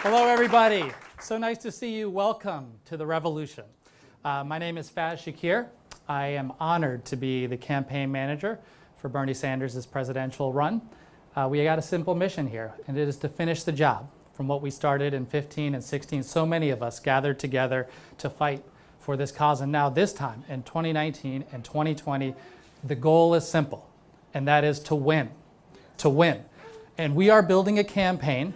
Hello, everybody. So nice to see you. Welcome to the revolution. My name is Faz Shakir. I am honored to be the campaign manager for Bernie Sanders' presidential run. We got a simple mission here, and it is to finish the job from what we started in 15 and 16. So many of us gathered together to fight for this cause. And now this time, in 2019 and 2020, the goal is simple, and that is to win. To win. And we are building a campaign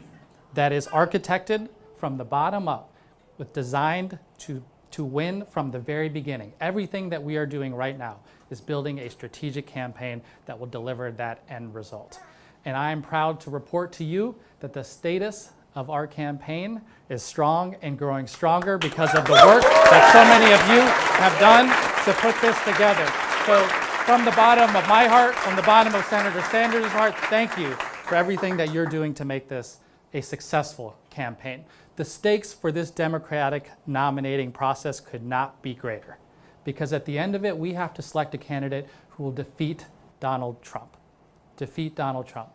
that is architected from the bottom up, with designed to win from the very beginning. Everything that we are doing right now is building a strategic campaign that will deliver that end result. And I am proud to report to you that the status of our campaign is strong and growing stronger because of the work that so many of you have done to put this together. So from the bottom of my heart, from the bottom of Senator Sanders' heart, thank you for everything that you're doing to make this a successful campaign. The stakes for this democratic nominating process could not be greater, because at the end of it, we have to select a candidate who will defeat Donald Trump. Defeat Donald Trump.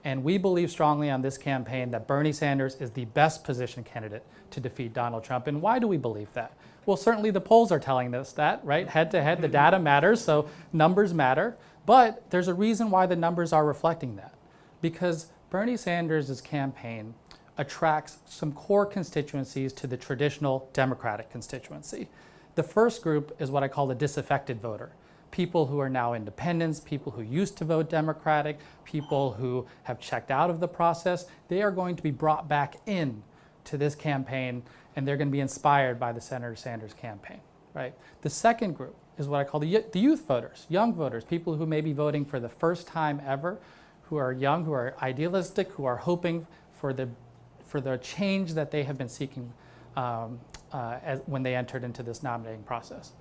And we believe strongly on this campaign that Bernie Sanders is the best positioned candidate to defeat Donald Trump. And why do we believe that? Well, certainly the polls are telling us that, right? Head to head, the data matters, so numbers matter. But there's a reason why the numbers are reflecting that. Because Bernie Sanders' campaign attracts some core constituencies to the traditional Democratic constituency. The first group is what I call the disaffected voter. People who are now independents, people who used to vote Democratic, people who have checked out of the process. They are going to be brought back in to this campaign, and they're going to be inspired by the Senator Sanders campaign, right? The second group is what I call the youth voters, young voters, people who may be voting for the first time ever, who are young, who are idealistic, who are hoping for the change that they have been seeking when they entered into this nominating process.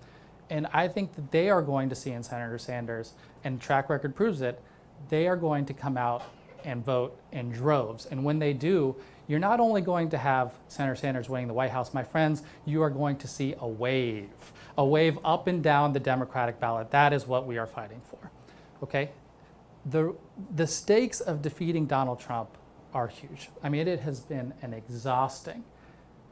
And I think that they are going to see in Senator Sanders, and track record proves it, they are going to come out and vote in droves. And when they do, you're not only going to have Senator Sanders winning the White House, my friends, you are going to see a wave up and down the Democratic ballot. That is what we are fighting for, okay? The stakes of defeating Donald Trump are huge. I mean, it has been an exhausting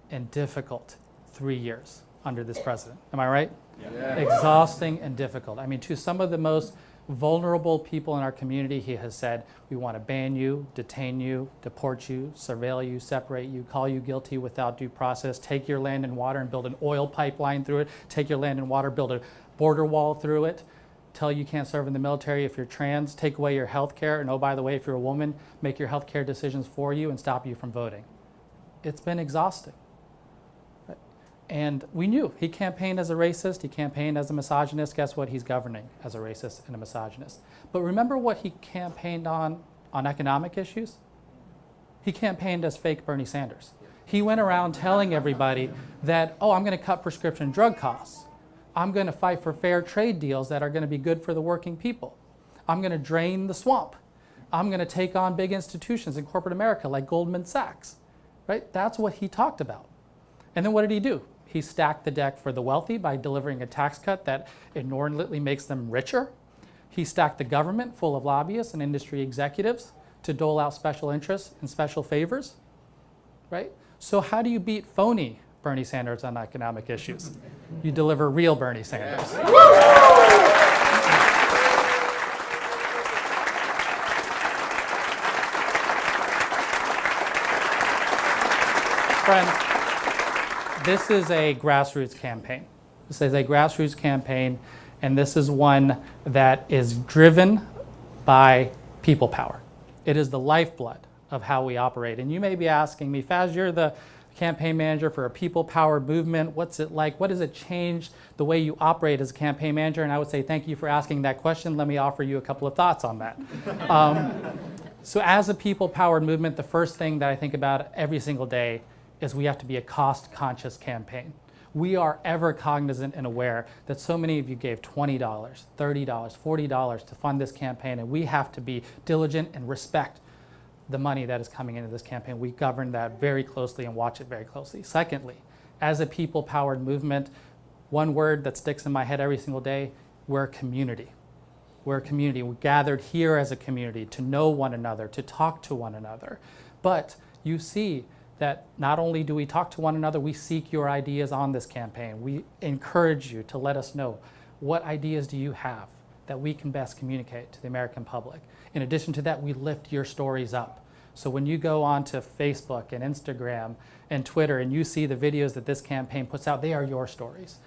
and difficult 3 years under this president. Am I right? Yeah. Exhausting and difficult. I mean, to some of the most vulnerable people in our community, he has said, we want to ban you, detain you, deport you, surveil you, separate you, call you guilty without due process, take your land and water and build an oil pipeline through it, take your land and water, build a border wall through it, tell you can't serve in the military if you're trans, take away your health care, and oh, by the way, if you're a woman, make your health care decisions for you and stop you from voting. It's been exhausting. And we knew he campaigned as a racist, he campaigned as a misogynist. Guess what? He's governing as a racist and a misogynist. But remember what he campaigned on economic issues? He campaigned as fake Bernie Sanders. He went around telling everybody that, oh, I'm going to cut prescription drug costs. I'm going to fight for fair trade deals that are going to be good for the working people. I'm going to drain the swamp. I'm going to take on big institutions in corporate America like Goldman Sachs, right? That's what he talked about. And then what did he do? He stacked the deck for the wealthy by delivering a tax cut that inordinately makes them richer. He stacked the government full of lobbyists and industry executives to dole out special interests and special favors, right? So how do you beat phony Bernie Sanders on economic issues? You deliver real Bernie Sanders. Friends, this is a grassroots campaign. This is a grassroots campaign, and this is one that is driven by people power. It is the lifeblood of how we operate. And you may be asking me, Faz, you're the campaign manager for a people power movement. What's it like? What does it change the way you operate as a campaign manager? And I would say, thank you for asking that question. Let me offer you a couple of thoughts on that. So as a people powered movement, the first thing that I think about every single day is we have to be a cost-conscious campaign. We are ever cognizant and aware that so many of you gave $20, $30, $40 to fund this campaign, and we have to be diligent and respect the money that is coming into this campaign. We govern that very closely and watch it very closely. Secondly, as a people-powered movement, one word that sticks in my head every single day, we're a community. We're a community. We're gathered here as a community to know one another, to talk to one another. But you see that not only do we talk to one another, we seek your ideas on this campaign. We encourage you to let us know what ideas do you have that we can best communicate to the American public. In addition to that, we lift your stories up. So when you go onto Facebook and Instagram and Twitter and you see the videos that this campaign puts out, they are your stories.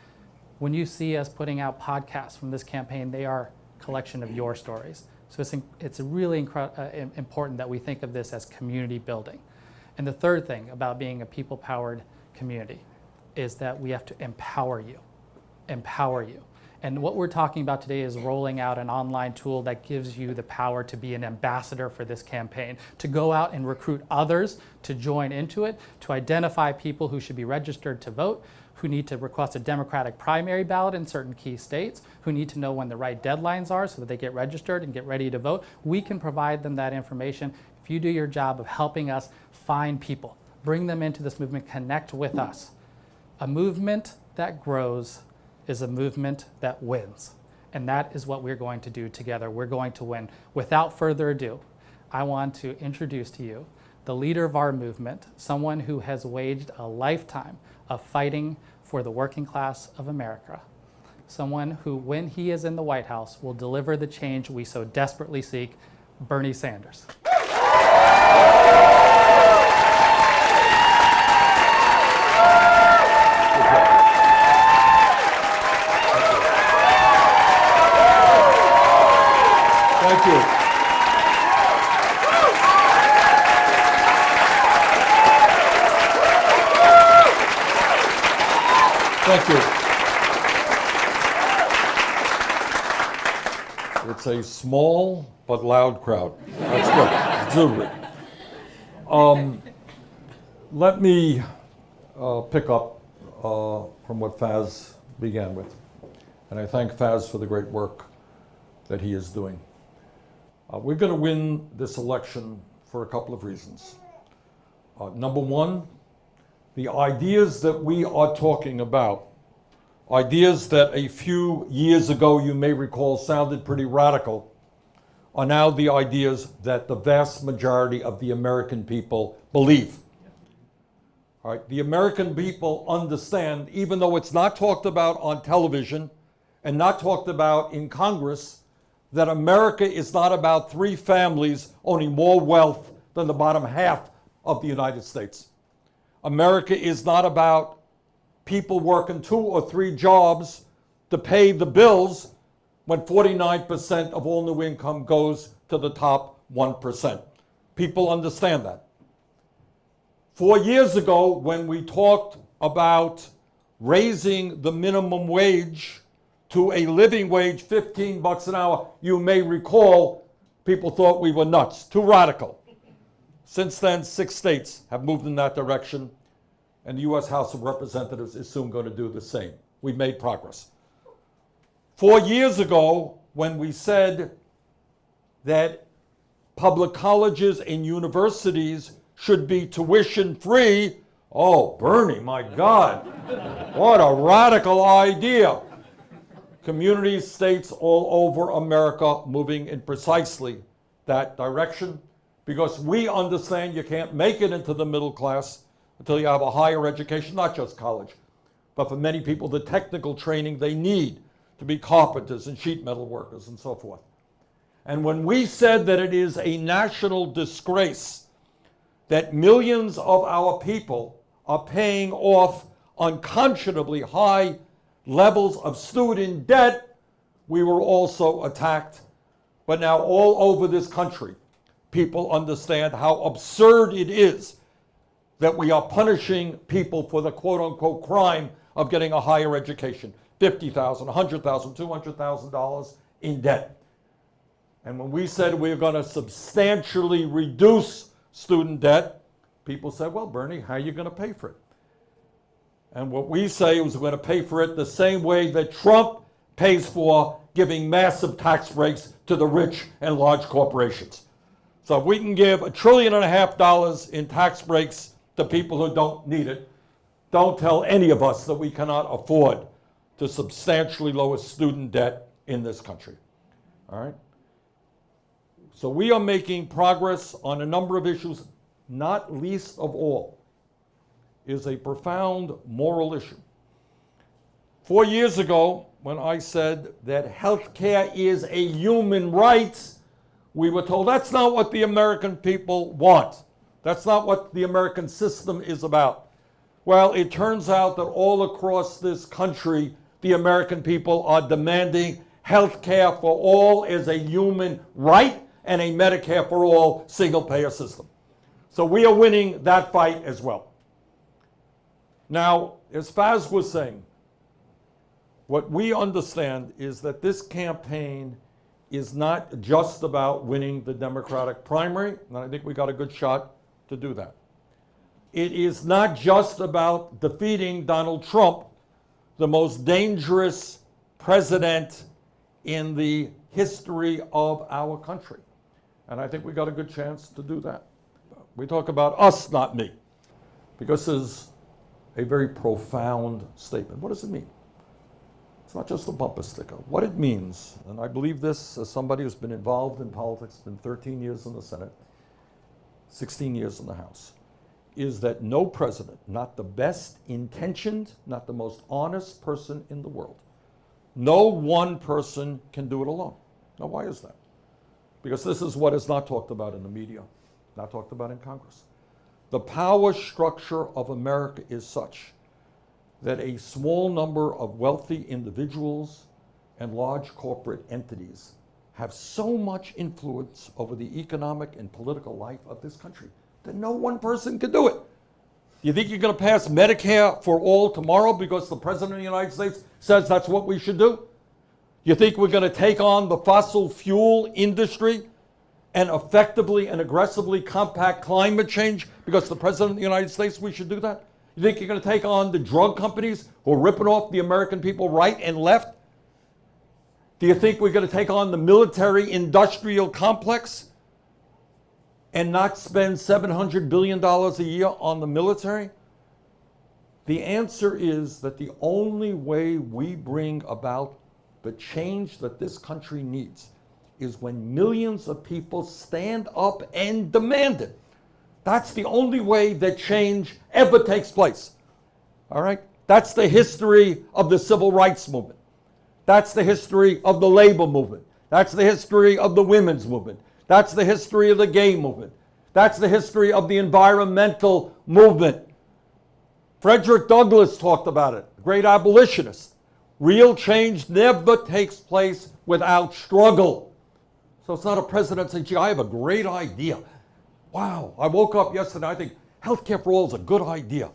When you see us putting out podcasts from this campaign, they are a collection of your stories. So it's really important that we think of this as community building. And the third thing about being a people-powered community is that we have to empower you. Empower you. And what we're talking about today is rolling out an online tool that gives you the power to be an ambassador for this campaign, to go out and recruit others to join into it, to identify people who should be registered to vote, who need to request a Democratic primary ballot in certain key states, who need to know when the right deadlines are so that they get registered and get ready to vote. We can provide them that information if you do your job of helping us find people, bring them into this movement, connect with us. A movement that grows is a movement that wins. And that is what we're going to do together. We're going to win. Without further ado, I want to introduce to you the leader of our movement, someone who has waged a lifetime of fighting for the working class of America, someone who, when he is in the White House, will deliver the change we so desperately seek, Bernie Sanders. Thank you. Thank you. It's a small but loud crowd. That's good. Exuberant. Let me pick up from what Faz began with. And I thank Faz for the great work that he is doing. We're going to win this election for a couple of reasons. Number one, the ideas that we are talking about, ideas that a few years ago you may recall sounded pretty radical, are now the ideas that the vast majority of the American people believe. All right, the American people understand, even though it's not talked about on television and not talked about in Congress, that America is not about three families owning more wealth than the bottom half of the United States. America is not about people working 2 or 3 jobs to pay the bills when 49% of all new income goes to the top 1%. People understand that. 4 years ago, when we talked about raising the minimum wage to a living wage, $15 an hour, you may recall people thought we were nuts, too radical. Since then, 6 states have moved in that direction, and the U.S. House of Representatives is soon going to do the same. We've made progress. 4 years ago, when we said that public colleges and universities should be tuition-free, oh, Bernie, my God, what a radical idea. Communities, states all over America moving in precisely that direction, because we understand you can't make it into the middle class until you have a higher education, not just college, but for many people, the technical training they need to be carpenters and sheet metal workers and so forth. And when we said that it is a national disgrace that millions of our people are paying off unconscionably high levels of student debt, we were also attacked. But now all over this country, people understand how absurd it is that we are punishing people for the quote-unquote crime of getting a higher education, $50,000, $100,000, $200,000 in debt. And when we said we were going to substantially reduce student debt, people said, well, Bernie, how are you going to pay for it? And what we say is we're going to pay for it the same way that Trump pays for giving massive tax breaks to the rich and large corporations. So if we can give $1.5 trillion in tax breaks to people who don't need it, don't tell any of us that we cannot afford to substantially lower student debt in this country. All right? So we are making progress on a number of issues, not least of all is a profound moral issue. 4 years ago, when I said that health care is a human right, we were told that's not what the American people want. That's not what the American system is about. Well, it turns out that all across this country, the American people are demanding health care for all as a human right and a Medicare for all single-payer system. So we are winning that fight as well. Now, as Faz was saying, what we understand is that this campaign is not just about winning the Democratic primary, and I think we got a good shot to do that. It is not just about defeating Donald Trump, the most dangerous president in the history of our country. And I think we got a good chance to do that. We talk about us, not me, because this is a very profound statement. What does it mean? It's not just a bumper sticker. What it means, and I believe this as somebody who's been involved in politics, been 13 years in the Senate, 16 years in the House, is that no president, not the best intentioned, not the most honest person in the world, no one person can do it alone. Now, why is that? Because this is what is not talked about in the media, not talked about in Congress. The power structure of America is such that a small number of wealthy individuals and large corporate entities have so much influence over the economic and political life of this country that no one person can do it. You think you're going to pass Medicare for all tomorrow because the President of the United States says that's what we should do? You think we're going to take on the fossil fuel industry and effectively and aggressively combat climate change because the President of the United States, we should do that? You think you're going to take on the drug companies who are ripping off the American people right and left? Do you think we're going to take on the military-industrial complex and not spend $700 billion a year on the military? The answer is that the only way we bring about the change that this country needs is when millions of people stand up and demand it. That's the only way that change ever takes place. All right? That's the history of the civil rights movement. That's the history of the labor movement. That's the history of the women's movement. That's the history of the gay movement. That's the history of the environmental movement. Frederick Douglass talked about it, the great abolitionist. Real change never takes place without struggle. So it's not a president saying, gee, I have a great idea. Wow, I woke up yesterday, I think healthcare for all is a good idea.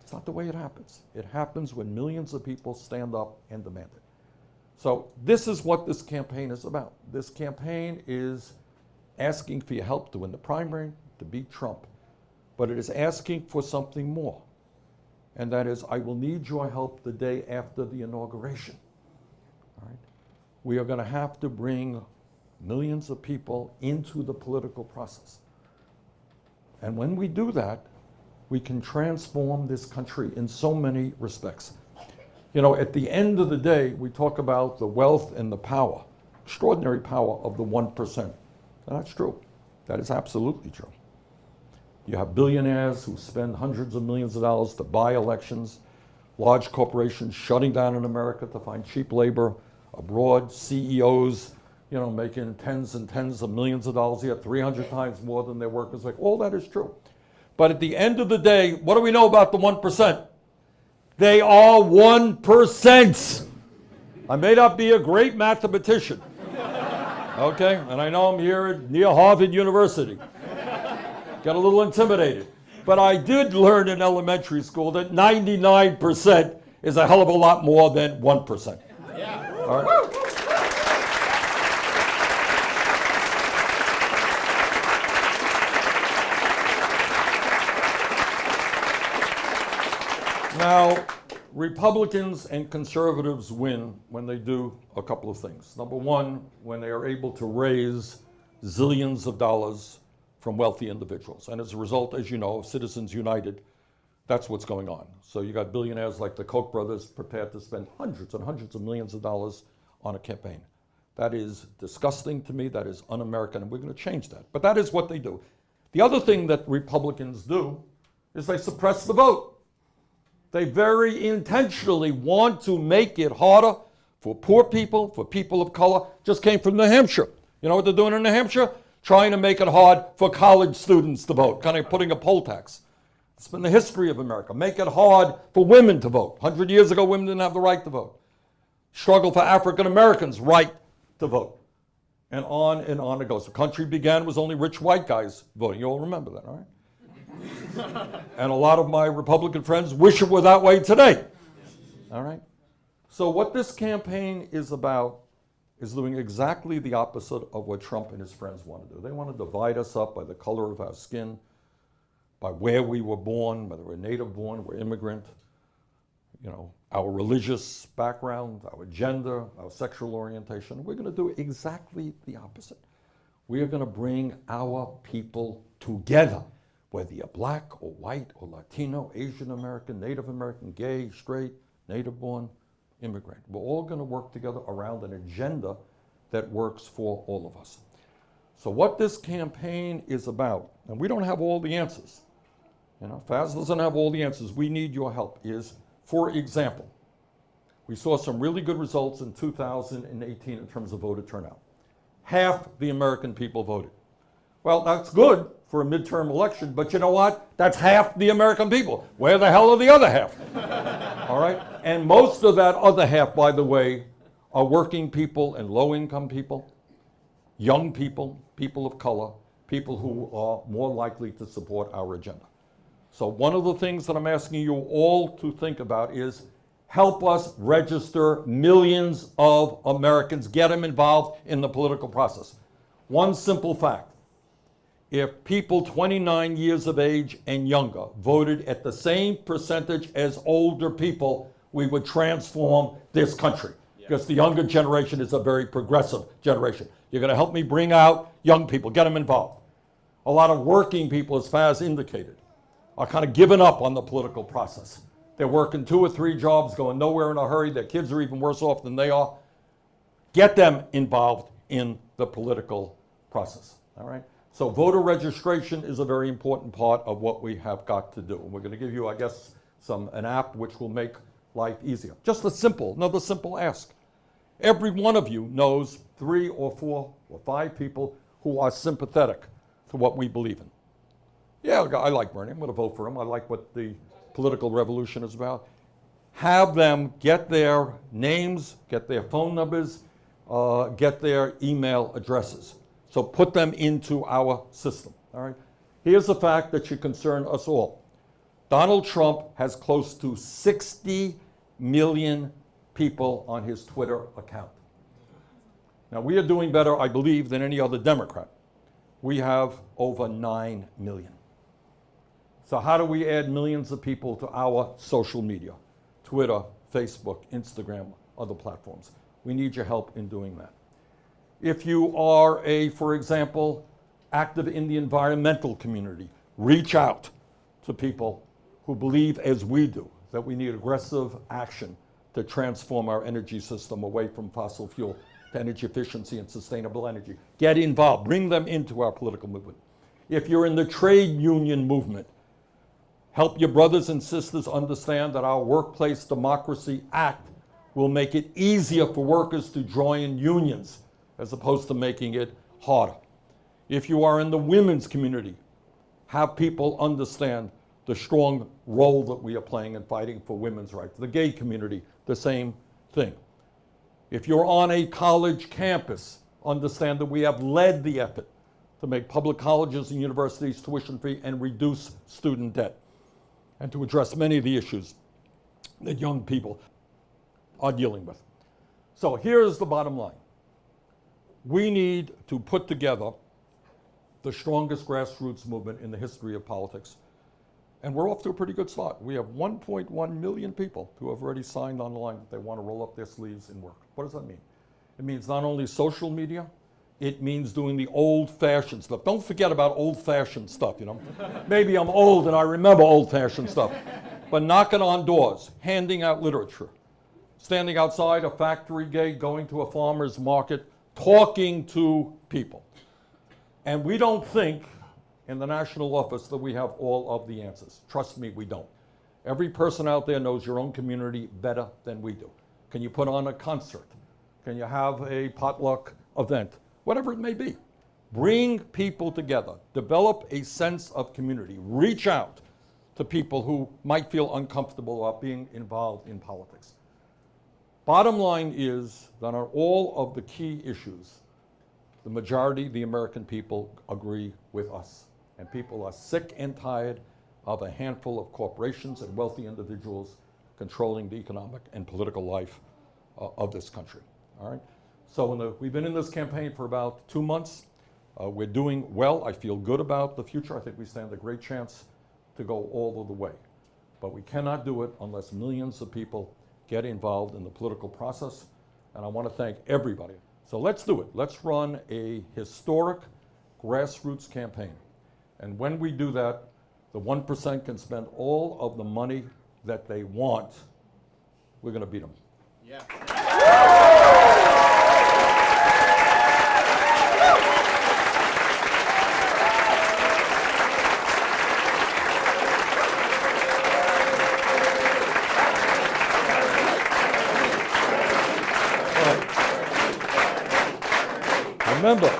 It's not the way it happens. It happens when millions of people stand up and demand it. So this is what this campaign is about. This campaign is asking for your help to win the primary, to beat Trump. But it is asking for something more. And that is, I will need your help the day after the inauguration. All right? We are going to have to bring millions of people into the political process. And when we do that, we can transform this country in so many respects. You know, at the end of the day, we talk about the wealth and the power, extraordinary power of the 1%. And that's true. That is absolutely true. You have billionaires who spend hundreds of millions of dollars to buy elections, large corporations shutting down in America to find cheap labor abroad, CEOs, you know, making tens and tens of millions of dollars a year, 300 times more than their workers. Like, all that is true. But at the end of the day, what do we know about the 1%? They are 1%. I may not be a great mathematician, okay? And I know I'm here near Harvard University. Got a little intimidated. But I did learn in elementary school that 99% is a hell of a lot more than 1%. Yeah. All right? Now, Republicans and conservatives win when they do a couple of things. Number one, when they are able to raise zillions of dollars from wealthy individuals. And as a result, as you know, of Citizens United, that's what's going on. So you got billionaires like the Koch brothers prepared to spend hundreds and hundreds of millions of dollars on a campaign. That is disgusting to me. That is un-American, and we're going to change that. But that is what they do. The other thing that Republicans do is they suppress the vote. They very intentionally want to make it harder for poor people, for people of color. Just came from New Hampshire. You know what they're doing in New Hampshire? Trying to make it hard for college students to vote, kind of putting a poll tax. It's been the history of America. Make it hard for women to vote. 100 years ago, women didn't have the right to vote. Struggle for African Americans' right to vote. And on it goes. The country began was only rich white guys voting. You all remember that, all right? And a lot of my Republican friends wish it were that way today. All right? So what this campaign is about is doing exactly the opposite of what Trump and his friends want to do. They want to divide us up by the color of our skin, by where we were born, whether we're native born, we're immigrant, you know, our religious background, our gender, our sexual orientation. We're going to do exactly the opposite. We are going to bring our people together, whether you're black or white or Latino, Asian American, Native American, gay, straight, native born, immigrant. We're all going to work together around an agenda that works for all of us. So what this campaign is about, and we don't have all the answers. You know, Faz doesn't have all the answers. We need your help. Is, for example, we saw some really good results in 2018 in terms of voter turnout. Half the American people voted. Well, that's good for a midterm election, but you know what? That's half the American people. Where the hell are the other half? All right? And most of that other half, by the way, are working people and low-income people, young people, people of color, people who are more likely to support our agenda. So one of the things that I'm asking you all to think about is help us register millions of Americans, get them involved in the political process. One simple fact. If people 29 years of age and younger voted at the same percentage as older people, we would transform this country. Because the younger generation is a very progressive generation. You're going to help me bring out young people, get them involved. A lot of working people, as Faz indicated, are kind of giving up on the political process. They're working 2 or 3 jobs, going nowhere in a hurry. Their kids are even worse off than they are. Get them involved in the political process, all right? So voter registration is a very important part of what we have got to do. And we're going to give you, I guess, an app which will make life easier. Just another simple ask. Every one of you knows 3 or 4 or 5 people who are sympathetic to what we believe in. Yeah, I like Bernie. I'm going to vote for him. I like what the political revolution is about. Have them get their names, get their phone numbers, get their email addresses. So put them into our system, all right? Here's the fact that should concern us all. Donald Trump has close to 60 million people on his Twitter account. Now, we are doing better, I believe, than any other Democrat. We have over 9 million. So how do we add millions of people to our social media? Twitter, Facebook, Instagram, other platforms. We need your help in doing that. If you are for example, active in the environmental community, reach out to people who believe, as we do, that we need aggressive action to transform our energy system away from fossil fuel to energy efficiency and sustainable energy. Get involved, bring them into our political movement. If you're in the trade union movement, help your brothers and sisters understand that our Workplace Democracy Act will make it easier for workers to join unions as opposed to making it harder. If you are in the women's community, have people understand the strong role that we are playing in fighting for women's rights. The gay community, the same thing. If you're on a college campus, understand that we have led the effort to make public colleges and universities tuition-free and reduce student debt, and to address many of the issues that young people are dealing with. So here's the bottom line. We need to put together the strongest grassroots movement in the history of politics. And we're off to a pretty good start. We have 1.1 million people who have already signed on the line that they want to roll up their sleeves and work. What does that mean? It means not only social media, it means doing the old-fashioned stuff. Don't forget about old-fashioned stuff, you know. Maybe I'm old and I remember old-fashioned stuff. But knocking on doors, handing out literature, standing outside a factory gate, going to a farmer's market, talking to people. And we don't think in the national office that we have all of the answers. Trust me, we don't. Every person out there knows your own community better than we do. Can you put on a concert? Can you have a potluck event? Whatever it may be. Bring people together. Develop a sense of community. Reach out to people who might feel uncomfortable about being involved in politics. Bottom line is that on all of the key issues, the majority, the American people, agree with us. And people are sick and tired of a handful of corporations and wealthy individuals controlling the economic and political life of this country. All right? So we've been in this campaign for about 2 months. We're doing well. I feel good about the future. I think we stand a great chance to go all of the way. But we cannot do it unless millions of people get involved in the political process. And I want to thank everybody. So let's do it. Let's run a historic grassroots campaign. And when we do that, the 1% can spend all of the money that they want. We're going to beat them. Yeah. Remember,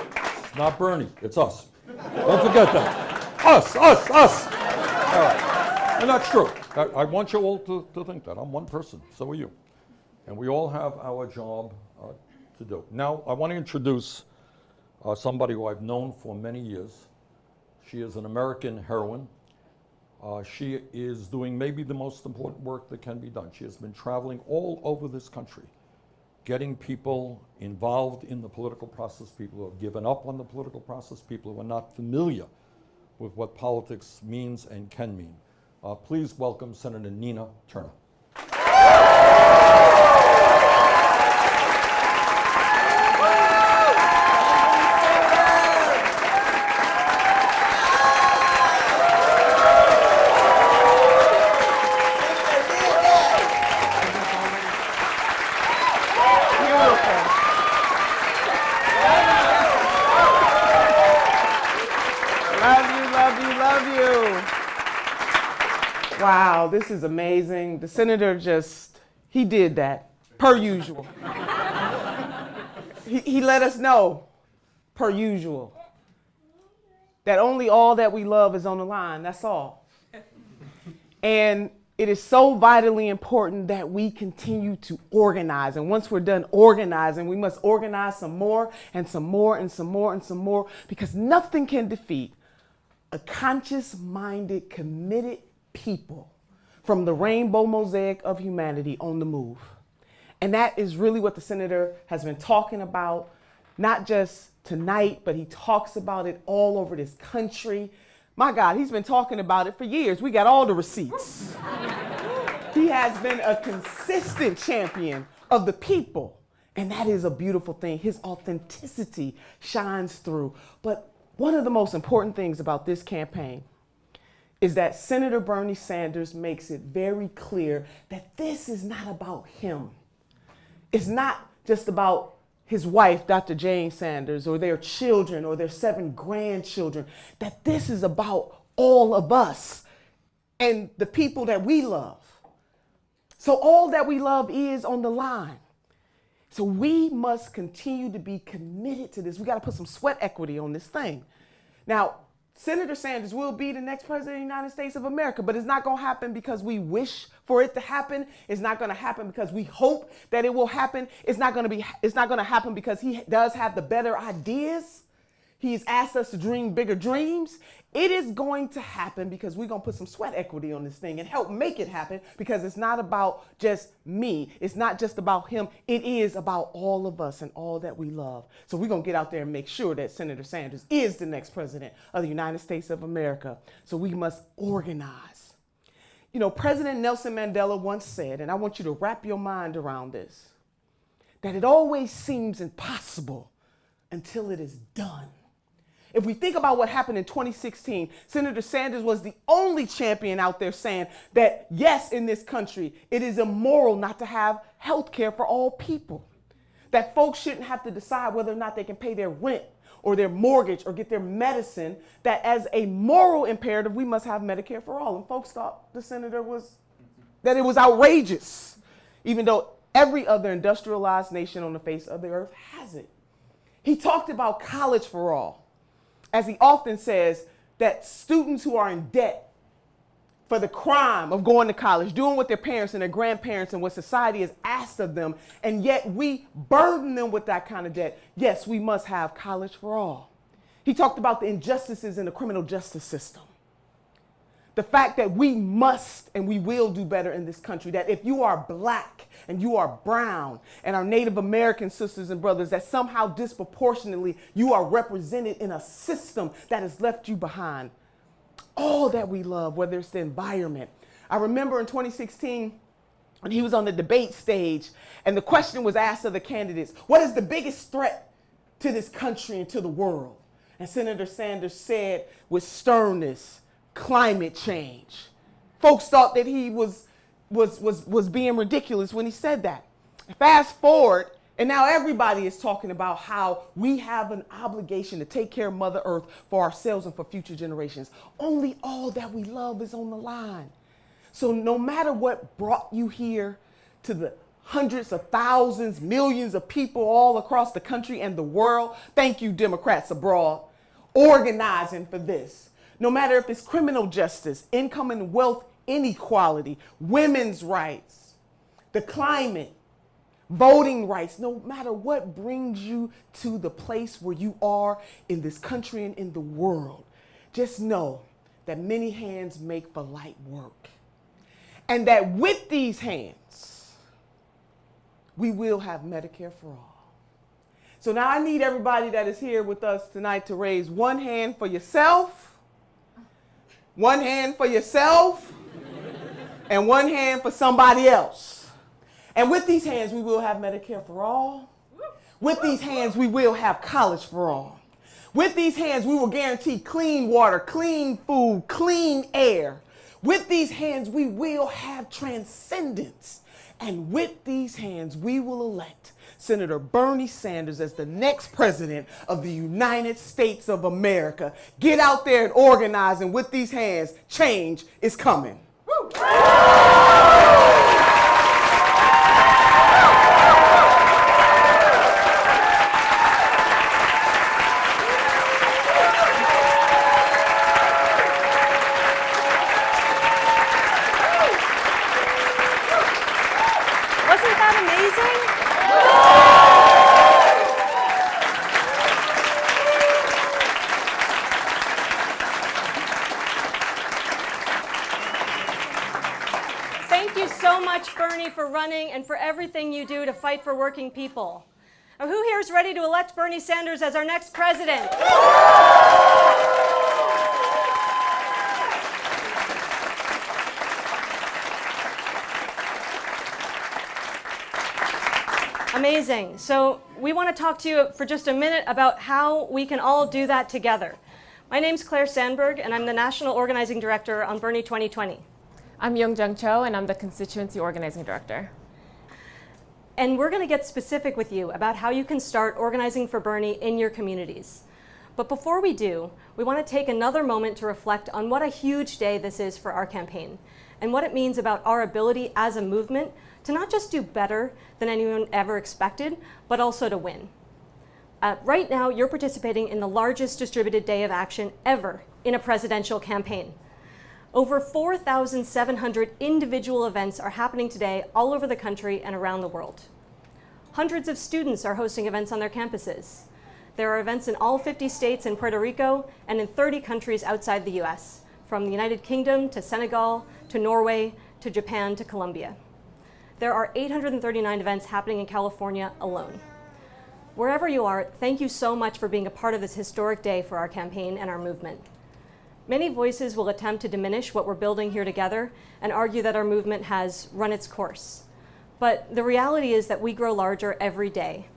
it's not Bernie, it's us. Don't forget that. Us. All right. And that's true. I want you all to think that. I'm one person, so are you. And we all have our job to do. Now, I want to introduce somebody who I've known for many years. She is an American heroine. She is doing maybe the most important work that can be done. She has been traveling all over this country, getting people involved in the political process, people who have given up on the political process, people who are not familiar with what politics means and can mean. Please welcome Senator Nina Turner. Wow, this is amazing. The senator he did that, per usual. He let us know, per usual, that only all that we love is on the line, that's all. And it is so vitally important that we continue to organize. And once we're done organizing, we must organize some more and some more and some more and some more, because nothing can defeat a conscious-minded, committed people from the rainbow mosaic of humanity on the move. And that is really what the senator has been talking about, not just tonight, but he talks about it all over this country. My God, he's been talking about it for years. We got all the receipts. He has been a consistent champion of the people. And that is a beautiful thing. His authenticity shines through. But one of the most important things about this campaign is that Senator Bernie Sanders makes it very clear that this is not about him. It's not just about his wife, Dr. Jane Sanders, or their children, or their 7 grandchildren, that this is about all of us and the people that we love. So all that we love is on the line. So we must continue to be committed to this. We got to put some sweat equity on this thing. Now, Senator Sanders will be the next president of the United States of America, but it's not going to happen because we wish for it to happen. It's not going to happen because we hope that it will happen. It's not going to happen because he does have the better ideas. He's asked us to dream bigger dreams. It is going to happen because we're going to put some sweat equity on this thing and help make it happen, because it's not about just me. It's not just about him. It is about all of us and all that we love. So we're going to get out there and make sure that Senator Sanders is the next president of the United States of America. So we must organize. You know, President Nelson Mandela once said, and I want you to wrap your mind around this, that it always seems impossible until it is done. If we think about what happened in 2016, Senator Sanders was the only champion out there saying that, yes, in this country, it is immoral not to have health care for all people. That folks shouldn't have to decide whether or not they can pay their rent or their mortgage or get their medicine, that as a moral imperative, we must have Medicare for all. And folks thought the senator that it was outrageous, even though every other industrialized nation on the face of the earth has it. He talked about college for all. As he often says, that students who are in debt for the crime of going to college, doing what their parents and their grandparents and what society has asked of them, and yet we burden them with that kind of debt. Yes, we must have college for all. He talked about the injustices in the criminal justice system. The fact that we must and we will do better in this country, that if you are black and you are brown and our Native American sisters and brothers, that somehow disproportionately you are represented in a system that has left you behind. All that we love, whether it's the environment. I remember in 2016, when he was on the debate stage, and the question was asked of the candidates, what is the biggest threat to this country and to the world? And Senator Sanders said with sternness, climate change. Folks thought that he was being ridiculous when he said that. Fast forward, and now everybody is talking about how we have an obligation to take care of Mother Earth for ourselves and for future generations. Only all that we love is on the line. So no matter what brought you here to the hundreds of thousands, millions of people all across the country and the world, thank you, Democrats abroad, organizing for this. No matter if it's criminal justice, income and wealth inequality, women's rights, the climate, voting rights, no matter what brings you to the place where you are in this country and in the world, just know that many hands make for light work. And that with these hands, we will have Medicare for all. So now I need everybody that is here with us tonight to raise one hand for yourself, one hand for yourself, and one hand for somebody else. And with these hands, we will have Medicare for all. With these hands, we will have college for all. With these hands, we will guarantee clean water, clean food, clean air. With these hands, we will have transcendence. And with these hands, we will elect Senator Bernie Sanders as the next president of the United States of America. Get out there and organize, and with these hands, change is coming. Woo! Wasn't that amazing? Thank you so much, Bernie, for running and for everything you do to fight for working people. Now, who here is ready to elect Bernie Sanders as our next president? Amazing. So we want to talk to you for just a minute about how we can all do that together. My name's Claire Sandberg, and I'm the National Organizing Director on Bernie 2020. I'm Young-Jung Cho, and I'm the Constituency Organizing Director. And we're going to get specific with you about how you can start organizing for Bernie in your communities. But before we do, we want to take another moment to reflect on what a huge day this is for our campaign, and what it means about our ability as a movement to not just do better than anyone ever expected, but also to win. Right now, you're participating in the largest distributed day of action ever in a presidential campaign. Over 4,700 individual events are happening today all over the country and around the world. Hundreds of students are hosting events on their campuses. There are events in all 50 states and Puerto Rico and in 30 countries outside the US, from the United Kingdom to Senegal to Norway to Japan to Colombia. There are 839 events happening in California alone. Wherever you are, thank you so much for being a part of this historic day for our campaign and our movement. Many voices will attempt to diminish what we're building here together and argue that our movement has run its course. But the reality is that we grow larger every day.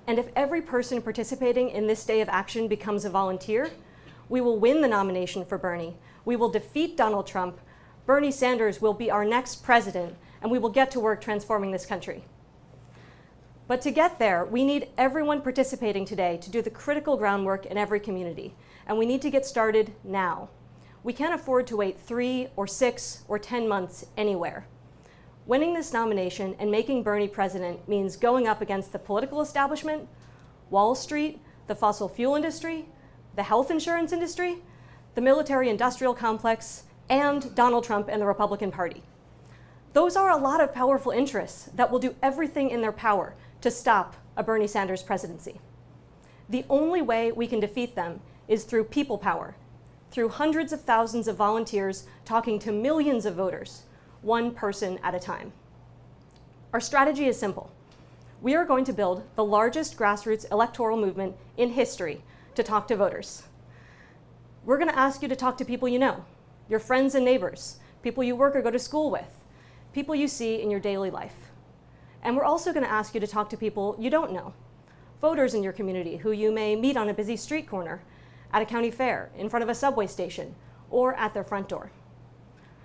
And if every person participating in this day of action becomes a volunteer, we will win the nomination for Bernie. We will defeat Donald Trump. Bernie Sanders will be our next president, and we will get to work transforming this country. But to get there, we need everyone participating today to do the critical groundwork in every community, and we need to get started now. We can't afford to wait 3 or 6 or 10 months anywhere. Winning this nomination and making Bernie president means going up against the political establishment, Wall Street, the fossil fuel industry, the health insurance industry, the military-industrial complex, and Donald Trump and the Republican Party. Those are a lot of powerful interests that will do everything in their power to stop a Bernie Sanders presidency. The only way we can defeat them is through people power, through hundreds of thousands of volunteers talking to millions of voters, one person at a time. Our strategy is simple. We are going to build the largest grassroots electoral movement in history to talk to voters. We're going to ask you to talk to people you know, your friends and neighbors, people you work or go to school with, people you see in your daily life. And we're also going to ask you to talk to people you don't know, voters in your community who you may meet on a busy street corner, at a county fair, in front of a subway station, or at their front door.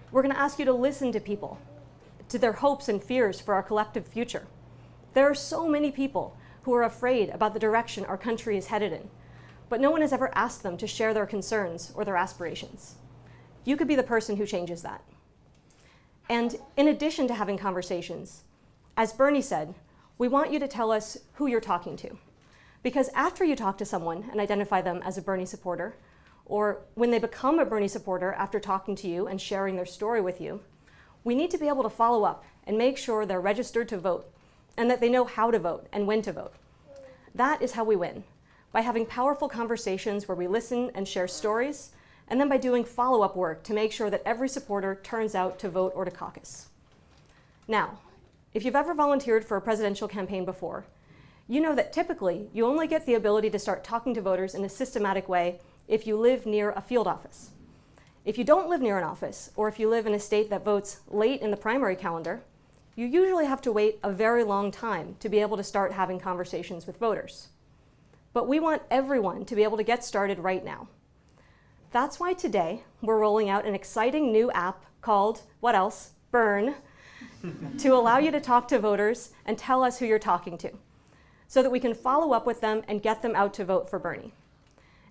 We're going to ask you to listen to people, to their hopes and fears for our collective future. There are so many people who are afraid about the direction our country is headed in, but no one has ever asked them to share their concerns or their aspirations. You could be the person who changes that. And in addition to having conversations, as Bernie said, we want you to tell us who you're talking to. Because after you talk to someone and identify them as a Bernie supporter, or when they become a Bernie supporter after talking to you and sharing their story with you, we need to be able to follow up and make sure they're registered to vote and that they know how to vote and when to vote. That is how we win, by having powerful conversations where we listen and share stories, and then by doing follow-up work to make sure that every supporter turns out to vote or to caucus. Now, if you've ever volunteered for a presidential campaign before, you know that typically you only get the ability to start talking to voters in a systematic way if you live near a field office. If you don't live near an office, or if you live in a state that votes late in the primary calendar, you usually have to wait a very long time to be able to start having conversations with voters. But we want everyone to be able to get started right now. That's why today we're rolling out an exciting new app called, what else? Burn, to allow you to talk to voters and tell us who you're talking to, so that we can follow up with them and get them out to vote for Bernie.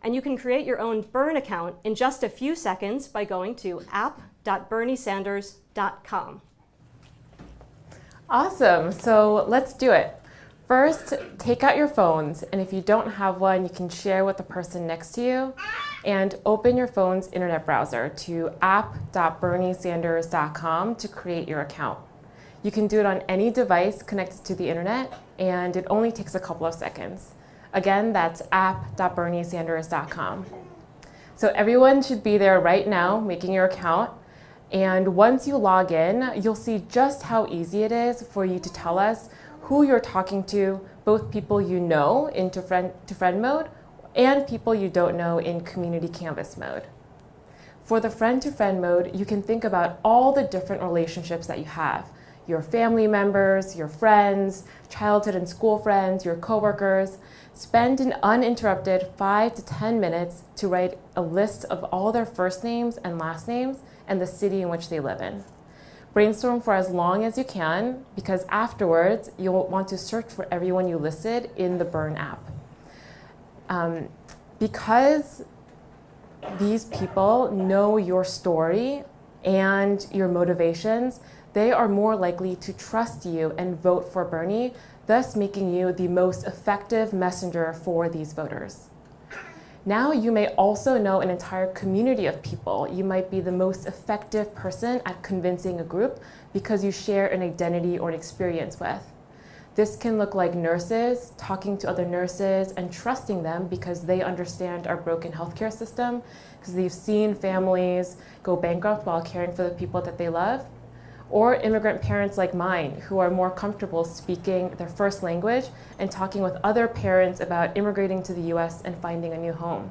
And you can create your own Burn account in just a few seconds by going to app.berniesanders.com. Awesome, so let's do it. First, take out your phones, and if you don't have one, you can share with the person next to you, and open your phone's internet browser to app.berniesanders.com to create your account. You can do it on any device connected to the internet, and it only takes a couple of seconds. Again, that's app.berniesanders.com. So everyone should be there right now making your account, and once you log in, you'll see just how easy it is for you to tell us who you're talking to, both people you know in friend mode and people you don't know in community canvas mode. For the friend-to-friend mode, you can think about all the different relationships that you have. Your family members, your friends, childhood and school friends, your coworkers. Spend an uninterrupted 5 to 10 minutes to write a list of all their first names and last names and the city in which they live in. Brainstorm for as long as you can, because afterwards you'll want to search for everyone you listed in the Burn app. Because these people know your story and your motivations, they are more likely to trust you and vote for Bernie, thus making you the most effective messenger for these voters. Now you may also know an entire community of people. You might be the most effective person at convincing a group because you share an identity or an experience with. This can look like nurses, talking to other nurses and trusting them because they understand our broken healthcare system, because they've seen families go bankrupt while caring for the people that they love. Or immigrant parents like mine who are more comfortable speaking their first language and talking with other parents about immigrating to the US and finding a new home.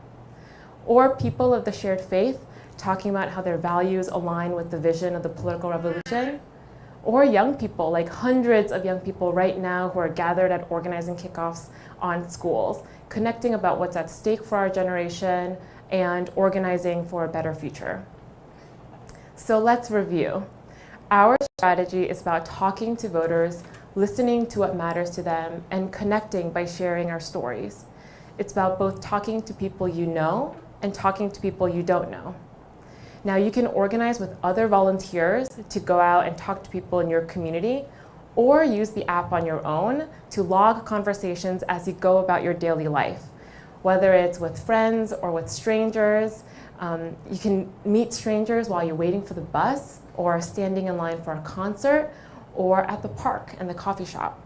Or people of the shared faith talking about how their values align with the vision of the political revolution. Or young people, like hundreds of young people right now who are gathered at organizing kickoffs on schools, connecting about what's at stake for our generation and organizing for a better future. So let's review. Our strategy is about talking to voters listening to what matters to them, and connecting by sharing our stories. It's about both talking to people you know and talking to people you don't know. Now, you can organize with other volunteers to go out and talk to people in your community, or use the app on your own to log conversations as you go about your daily life. Whether it's with friends or with strangers, you can meet strangers while you're waiting for the bus, or standing in line for a concert, or at the park and the coffee shop.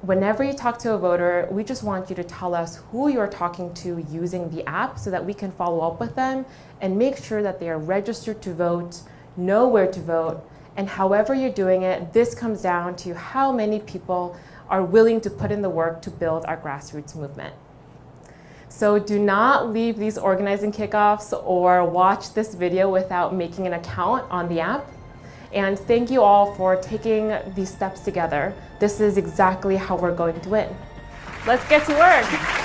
Whenever you talk to a voter, we just want you to tell us who you're talking to using the app so that we can follow up with them and make sure that they are registered to vote, know where to vote, and however you're doing it, this comes down to how many people are willing to put in the work to build our grassroots movement. So do not leave these organizing kickoffs or watch this video without making an account on the app. And thank you all for taking these steps together. This is exactly how we're going to win. Let's get to work.